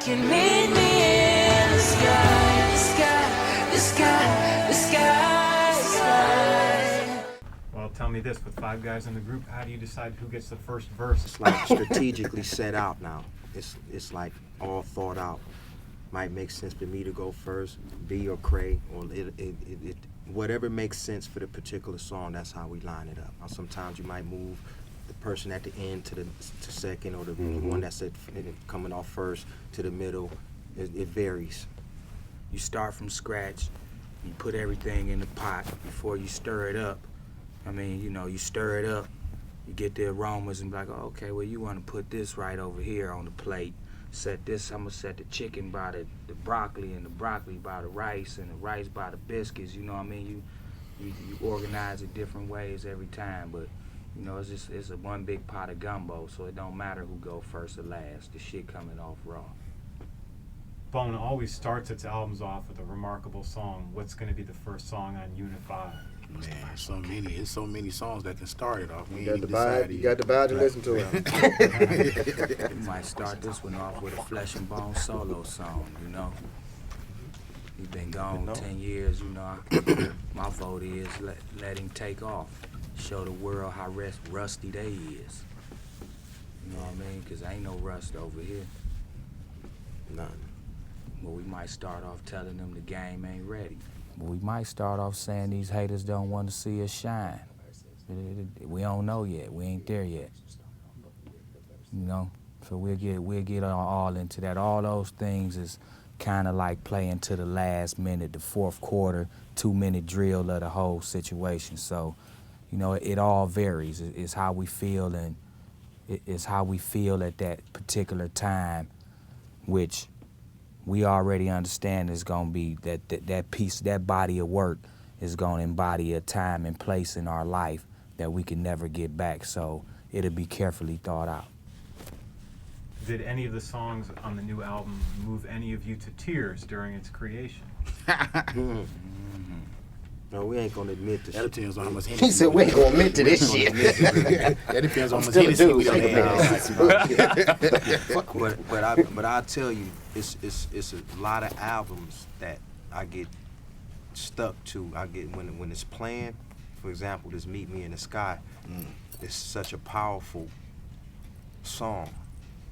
You meet me in the sky, the sky, the sky, the sky, sky. Well, tell me this, with 5 guys in the group, how do you decide who gets the first verse? It's like strategically set out now. It's like all thought out. Might make sense for me to go first, B or Cray, or whatever makes sense for the particular song. That's how we line it up. Now, sometimes you might move the person at the end to second, or the one that's coming off first to the middle. It varies. You start from scratch. You put everything in the pot before you stir it up. I mean, you know, you stir it up. You get the aromas and be like, oh, okay, well, you want to put this right over here on the plate. Set this, I'm gonna set the chicken by the broccoli, and the broccoli by the rice, and the rice by the biscuits. You know what I mean? You organize it different ways every time, but you know, it's a one big pot of gumbo, so it don't matter who go first or last. The shit coming off raw. Bone always starts its albums off with a remarkable song. What's going to be the first song on Unify? Man, it's so many songs that can start it off. You got to buy to listen to it. You might start this one off with a Flesh and Bone solo song, you know. He's been gone 10 years, you know. My vote is let him take off. Show the world how rusty they is. You know what I mean? Because ain't no rust over here. None. Well, we might start off telling them the game ain't ready. We might start off saying these haters don't want to see us shine. We don't know yet. We ain't there yet. You know? So we'll get all into that. All those things is kind of like playing to the last minute, the fourth quarter, 2-minute drill of the whole situation. So, you know, it all varies. It's how we feel, and it's how we feel at that particular time, which we already understand is going to be that piece, that body of work is going to embody a time and place in our life that we can never get back. So it'll be carefully thought out. Did any of the songs on the new album move any of you to tears during its creation? No, we ain't gonna admit to That shit. depends on how much He Hennessy. said we ain't gonna admit to this shit. That depends on how much Still a Hennessy we dude. done had. But I tell you, it's a lot of albums that I get stuck to. I get when it's playing. For example, this "Meet Me in the Sky." It's such a powerful song,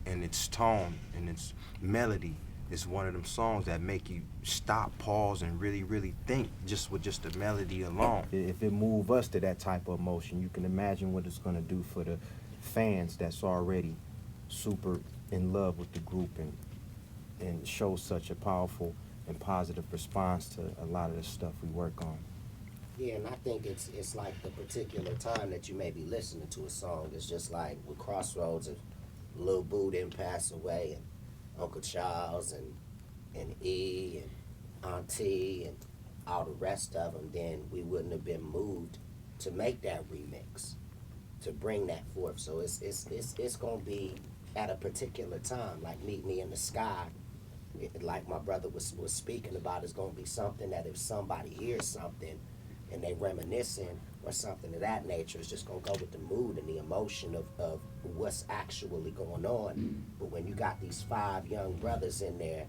and its tone and its melody is one of them songs that make you stop, pause, and really, really think just with just the melody alone. If it move us to that type of emotion, you can imagine what it's gonna do for the fans that's already super in love with the group and show such a powerful and positive response to a lot of the stuff we work on. Yeah, and I think it's like the particular time that you may be listening to a song. It's just like with Crossroads, if Lil Boo didn't pass away, and Uncle Charles and E and Auntie and all the rest of them, then we wouldn't have been moved to make that remix, to bring that forth. So it's gonna be at a particular time, like Meet Me in the Sky. Like my brother was speaking about, it's gonna be something that if somebody hears something and they reminiscing or something of that nature, it's just gonna go with the mood and the emotion of what's actually going on. But when you got these 5 young brothers in there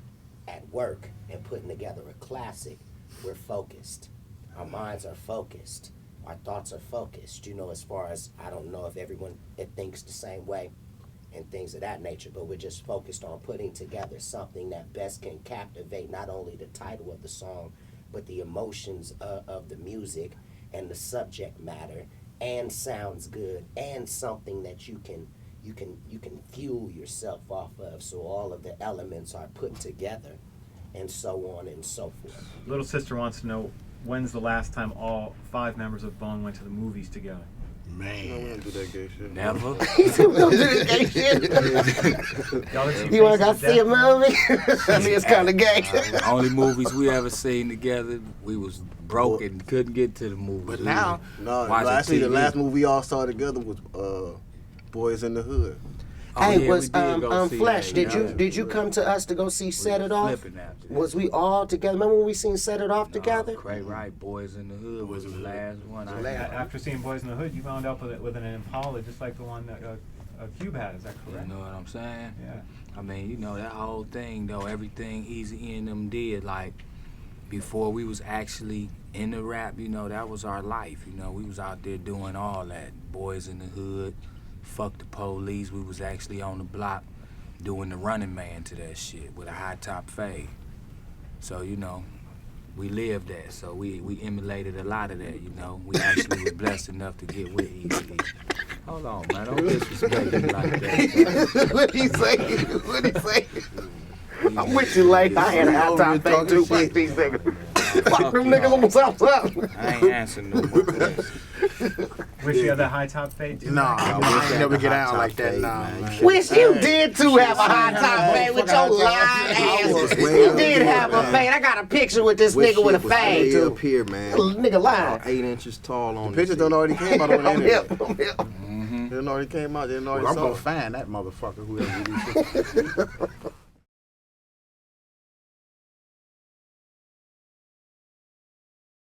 at work and putting together a classic, we're focused. Our minds are focused. Our thoughts are focused. You know, as far as, I don't know if everyone thinks the same way and things of that nature, but we're just focused on putting together something that best can captivate not only the title of the song, but the emotions of the music and the subject matter, and sounds good, and something that you can fuel yourself off of. So all of the elements are put together, and so on and so forth. Little sister wants to know, when's the last time all 5 members of Bone went to the movies together? Man. No, we don't do that gay shit. Never. He said we don't do that gay shit. You wanna go see a movie? I mean, it's kind of gay. The only movies we ever seen together, we was broke and couldn't get to the movies. But now, No, Watching actually, the TV. last movie we all saw together was Boys in the Hood. Hey, yeah, was we did go see Flesh? that, Did you come to us to go see Set It Off? Flipping after that. Was we all together? Remember when we seen Set It Off together? Cray Wright, Boys in the Hood was the last one. After seeing Boys in the Hood, you wound up with an Impala just like the one that Cube had. Is that You correct? know what I'm saying? Yeah. I mean, you know, that whole thing, though, everything Easy E and them did, like, before we was actually in the rap, you know, that was our life, you know. We was out there doing all that. Boys in the hood, fuck the police. We was actually on the block doing the running man to that shit with a high top fade. So, you know, we lived that, so we emulated a lot of that, you know. We actually was blessed enough to get with Easy. Hold on, man, don't disrespect me like that. What he say? What he say? I'm with you, like I had a high top thing too. Fuck these niggas. Fuck them niggas on the south side. I ain't answering no more questions. Wish you had the high top fade too. Nah, I I wish ain't I never had get the out high like top that, fade, nah, man. man. Wish you did too have a high top fade with your lying ass. You did have a fade. I got a picture with this nigga with a fade Way too. up here, man. Nigga lying. 8 inches tall on The picture done already came out on the I'm internet. hip. I'm hip. It done already came out. They done already Well, I'm saw gonna it. find that motherfucker whoever it is.